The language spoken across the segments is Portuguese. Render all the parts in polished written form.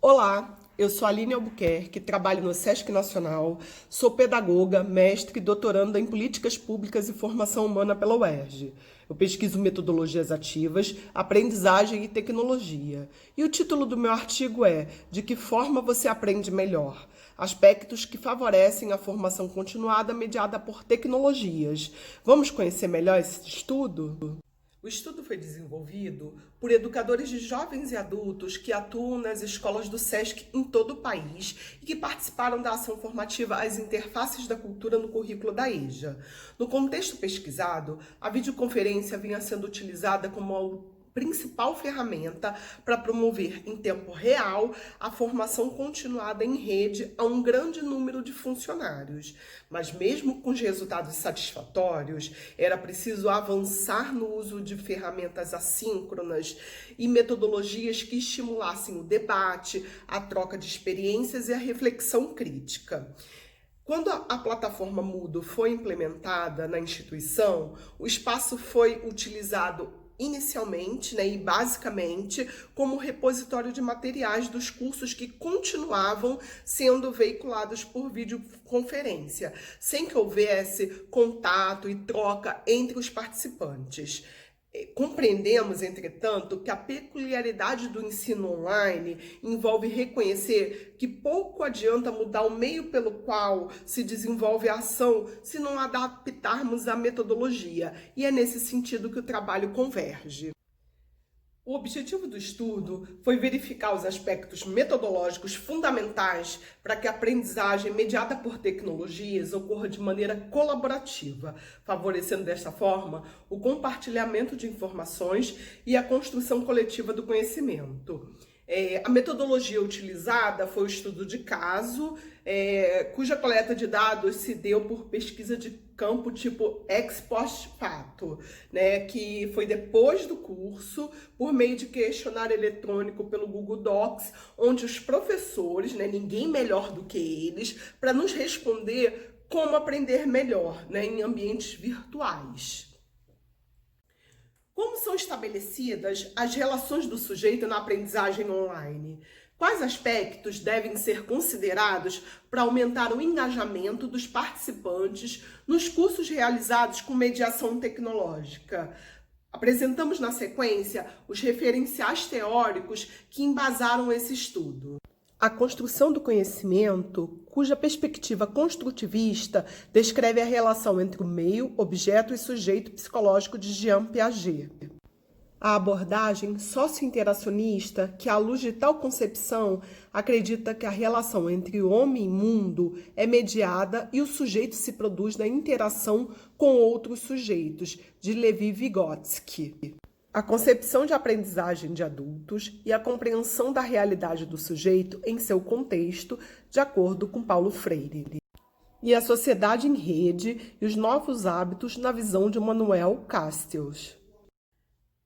Olá, eu sou a Aline Albuquerque, trabalho no Sesc Nacional, sou pedagoga, mestre e doutoranda em Políticas Públicas e Formação Humana pela UERJ. Eu pesquiso metodologias ativas, aprendizagem e tecnologia. E o título do meu artigo é De que forma você aprende melhor? Aspectos que favorecem a formação continuada mediada por tecnologias. Vamos conhecer melhor esse estudo? O estudo foi desenvolvido por educadores de jovens e adultos que atuam nas escolas do SESC em todo o país e que participaram da ação formativa As Interfaces da Cultura no currículo da EJA. No contexto pesquisado, a videoconferência vinha sendo utilizada como a principal ferramenta para promover em tempo real a formação continuada em rede a um grande número de funcionários. Mas mesmo com os resultados satisfatórios, era preciso avançar no uso de ferramentas assíncronas e metodologias que estimulassem o debate, a troca de experiências e a reflexão crítica. Quando a plataforma Moodle foi implementada na instituição, o espaço foi utilizado inicialmente, e basicamente como repositório de materiais dos cursos que continuavam sendo veiculados por videoconferência, sem que houvesse contato e troca entre os participantes. Compreendemos, entretanto, que a peculiaridade do ensino online envolve reconhecer que pouco adianta mudar o meio pelo qual se desenvolve a ação se não adaptarmos a metodologia, e é nesse sentido que o trabalho converge. O objetivo do estudo foi verificar os aspectos metodológicos fundamentais para que a aprendizagem mediada por tecnologias ocorra de maneira colaborativa, favorecendo desta forma o compartilhamento de informações e a construção coletiva do conhecimento. A metodologia utilizada foi o estudo de caso, cuja coleta de dados se deu por pesquisa de campo tipo ex post facto, que foi depois do curso, por meio de questionário eletrônico pelo Google Docs, onde os professores, ninguém melhor do que eles, para nos responder como aprender melhor, em ambientes virtuais. Como são estabelecidas as relações do sujeito na aprendizagem online? Quais aspectos devem ser considerados para aumentar o engajamento dos participantes nos cursos realizados com mediação tecnológica? Apresentamos na sequência os referenciais teóricos que embasaram esse estudo. A construção do conhecimento, cuja perspectiva construtivista descreve a relação entre o meio, objeto e sujeito psicológico de Jean Piaget. A abordagem socio-interacionista, que à luz de tal concepção acredita que a relação entre homem e mundo é mediada e o sujeito se produz na interação com outros sujeitos, de Levi-Vygotsky. A concepção de aprendizagem de adultos e a compreensão da realidade do sujeito em seu contexto, de acordo com Paulo Freire. E a sociedade em rede e os novos hábitos na visão de Manuel Castells.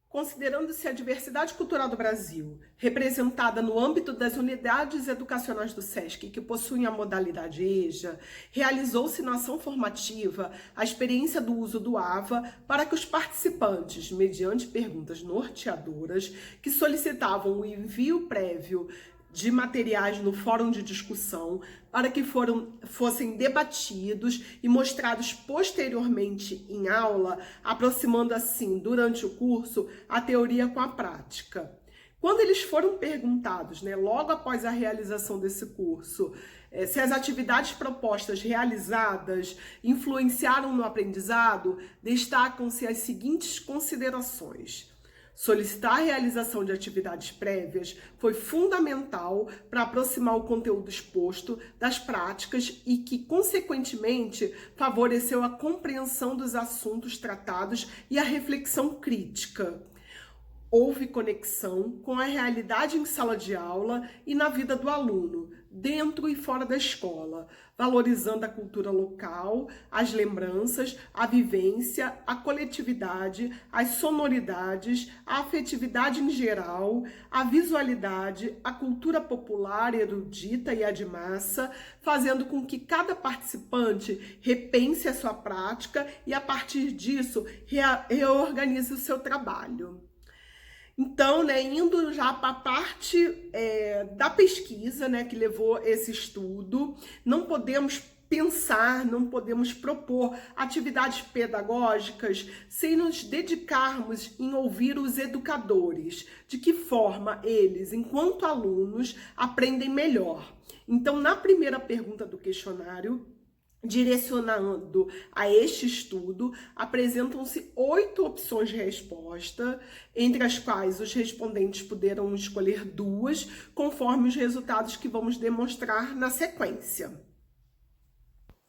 Considerando-se a diversidade cultural do Brasil, representada no âmbito das unidades educacionais do SESC que possuem a modalidade EJA, realizou-se na ação formativa a experiência do uso do AVA para que os participantes, mediante perguntas norteadoras, que solicitavam o envio prévio de materiais no fórum de discussão para que fossem debatidos e mostrados posteriormente em aula, aproximando assim, durante o curso, a teoria com a prática. Quando eles foram perguntados, logo após a realização desse curso, se as atividades propostas realizadas influenciaram no aprendizado, destacam-se as seguintes considerações. Solicitar a realização de atividades prévias foi fundamental para aproximar o conteúdo exposto das práticas e que, consequentemente, favoreceu a compreensão dos assuntos tratados e a reflexão crítica. Houve conexão com a realidade em sala de aula e na vida do aluno, dentro e fora da escola, valorizando a cultura local, as lembranças, a vivência, a coletividade, as sonoridades, a afetividade em geral, a visualidade, a cultura popular, erudita e a de massa, fazendo com que cada participante repense a sua prática e, a partir disso, reorganize o seu trabalho. Então, né, indo já para a parte da pesquisa, né, que levou esse estudo, não podemos pensar, não podemos propor atividades pedagógicas sem nos dedicarmos em ouvir os educadores, de que forma eles, enquanto alunos, aprendem melhor. Então, na primeira pergunta do questionário, direcionando a este estudo, apresentam-se 8 opções de resposta, entre as quais os respondentes puderam escolher 2, conforme os resultados que vamos demonstrar na sequência.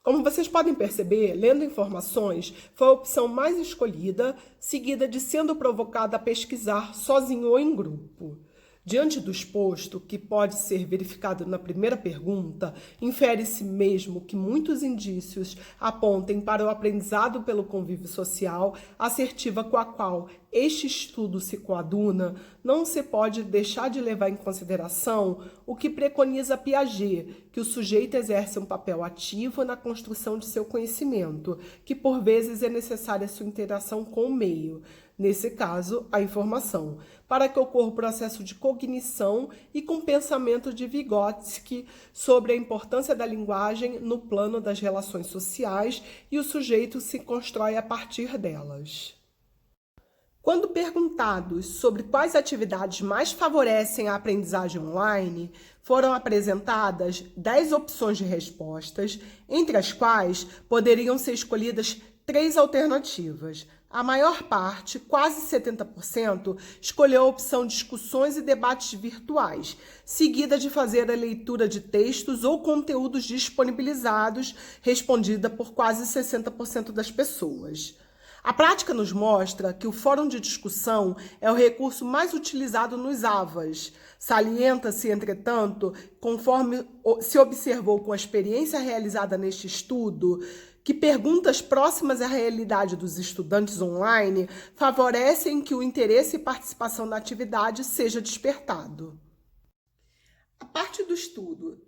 Como vocês podem perceber, lendo informações foi a opção mais escolhida, seguida de sendo provocada a pesquisar sozinho ou em grupo. Diante do exposto, que pode ser verificado na primeira pergunta, infere-se mesmo que muitos indícios apontem para o aprendizado pelo convívio social, assertiva com a qual este estudo se coaduna, não se pode deixar de levar em consideração o que preconiza Piaget, que o sujeito exerce um papel ativo na construção de seu conhecimento, que por vezes é necessária sua interação com o meio, nesse caso, a informação, para que ocorra o processo de cognição e com o pensamento de Vygotsky sobre a importância da linguagem no plano das relações sociais e o sujeito se constrói a partir delas. Quando perguntados sobre quais atividades mais favorecem a aprendizagem online, foram apresentadas 10 opções de respostas, entre as quais poderiam ser escolhidas 3 alternativas. A maior parte, quase 70%, escolheu a opção discussões e debates virtuais, seguida de fazer a leitura de textos ou conteúdos disponibilizados, respondida por quase 60% das pessoas. A prática nos mostra que o fórum de discussão é o recurso mais utilizado nos AVAs. Salienta-se, entretanto, conforme se observou com a experiência realizada neste estudo, que perguntas próximas à realidade dos estudantes online favorecem que o interesse e participação na atividade seja despertado. A parte do estudo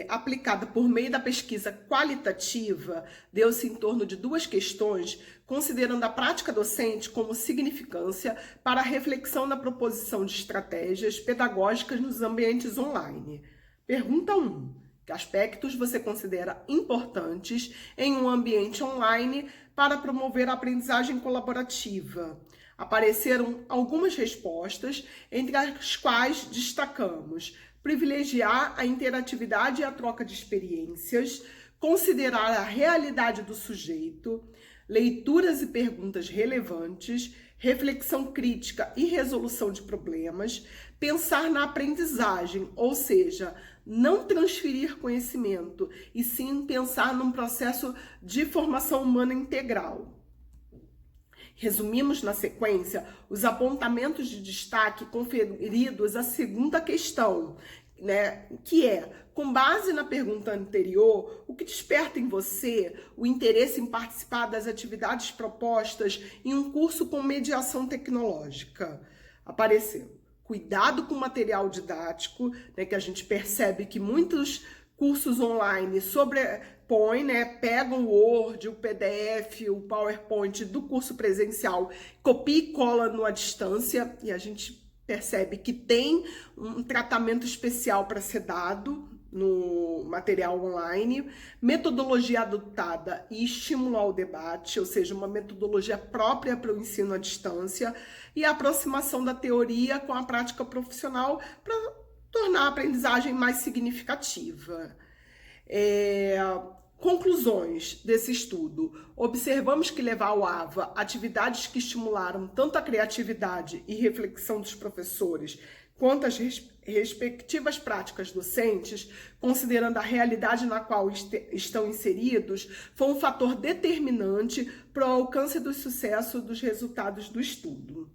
aplicada por meio da pesquisa qualitativa deu-se em torno de 2 questões, considerando a prática docente como significância para a reflexão na proposição de estratégias pedagógicas nos ambientes online. Pergunta 1. Que aspectos você considera importantes em um ambiente online para promover a aprendizagem colaborativa? Apareceram algumas respostas, entre as quais destacamos privilegiar a interatividade e a troca de experiências, considerar a realidade do sujeito, leituras e perguntas relevantes, reflexão crítica e resolução de problemas, pensar na aprendizagem, ou seja, não transferir conhecimento, e sim pensar num processo de formação humana integral. Resumimos na sequência os apontamentos de destaque conferidos à segunda questão, né, que é, com base na pergunta anterior, o que desperta em você o interesse em participar das atividades propostas em um curso com mediação tecnológica? Apareceu. Cuidado com o material didático, né, que a gente percebe que muitos cursos online sobrepõem, né, pegam o Word, o PDF, o PowerPoint do curso presencial, copia e cola à distância, e a gente percebe que tem um tratamento especial para ser dado no material online, metodologia adotada e estimular o debate, ou seja, uma metodologia própria para o ensino à distância, e a aproximação da teoria com a prática profissional para tornar a aprendizagem mais significativa. Conclusões desse estudo. Observamos que levar ao AVA atividades que estimularam tanto a criatividade e reflexão dos professores quanto as respectivas práticas docentes, considerando a realidade na qual estão inseridos, foi um fator determinante para o alcance do sucesso dos resultados do estudo.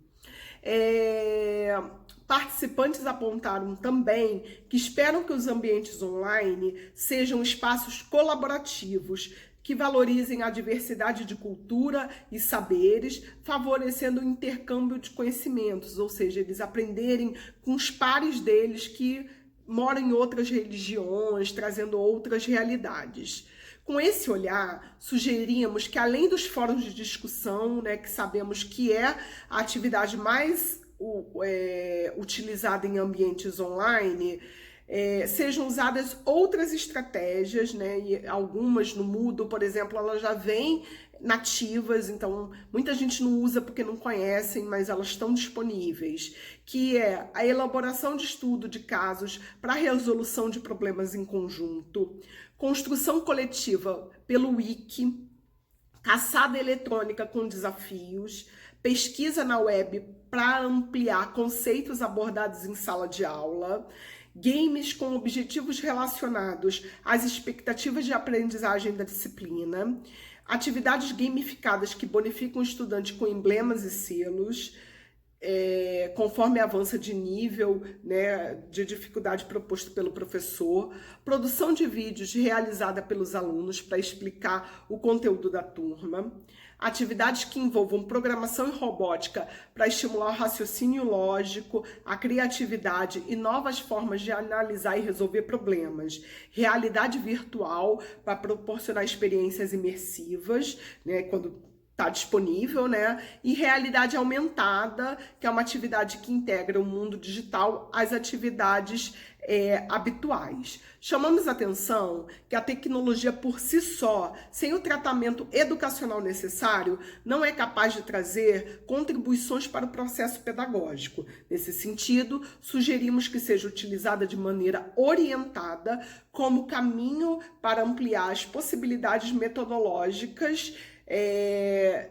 Participantes apontaram também que esperam que os ambientes online sejam espaços colaborativos que valorizem a diversidade de cultura e saberes, favorecendo o intercâmbio de conhecimentos, ou seja, eles aprenderem com os pares deles que moram em outras religiões, trazendo outras realidades. Com esse olhar, sugerimos que, além dos fóruns de discussão, né, que sabemos que é a atividade mais utilizada em ambientes online, sejam usadas outras estratégias, né? E algumas no Moodle, por exemplo, elas já vêm nativas, então muita gente não usa porque não conhecem, mas elas estão disponíveis, que é a elaboração de estudo de casos para resolução de problemas em conjunto, construção coletiva pelo Wiki, caçada eletrônica com desafios, pesquisa na web para ampliar conceitos abordados em sala de aula, games com objetivos relacionados às expectativas de aprendizagem da disciplina, atividades gamificadas que bonificam o estudante com emblemas e selos, conforme avança de nível, né, de dificuldade proposto pelo professor, produção de vídeos realizada pelos alunos para explicar o conteúdo da turma, atividades que envolvam programação e robótica para estimular o raciocínio lógico, a criatividade e novas formas de analisar e resolver problemas, realidade virtual para proporcionar experiências imersivas, né, quando está disponível, né? E realidade aumentada, que é uma atividade que integra o mundo digital às atividades habituais. Chamamos a atenção que a tecnologia por si só, sem o tratamento educacional necessário, não é capaz de trazer contribuições para o processo pedagógico. Nesse sentido, sugerimos que seja utilizada de maneira orientada como caminho para ampliar as possibilidades metodológicas,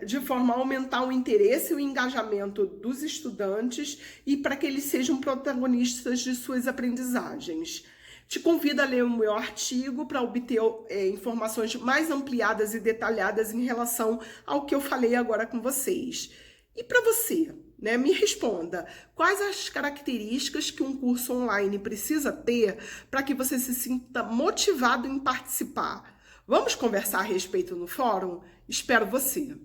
de forma a aumentar o interesse e o engajamento dos estudantes e para que eles sejam protagonistas de suas aprendizagens. Te convido a ler o meu artigo para obter informações mais ampliadas e detalhadas em relação ao que eu falei agora com vocês. E para você, né, me responda, quais as características que um curso online precisa ter para que você se sinta motivado em participar? Vamos conversar a respeito no fórum? Espero você!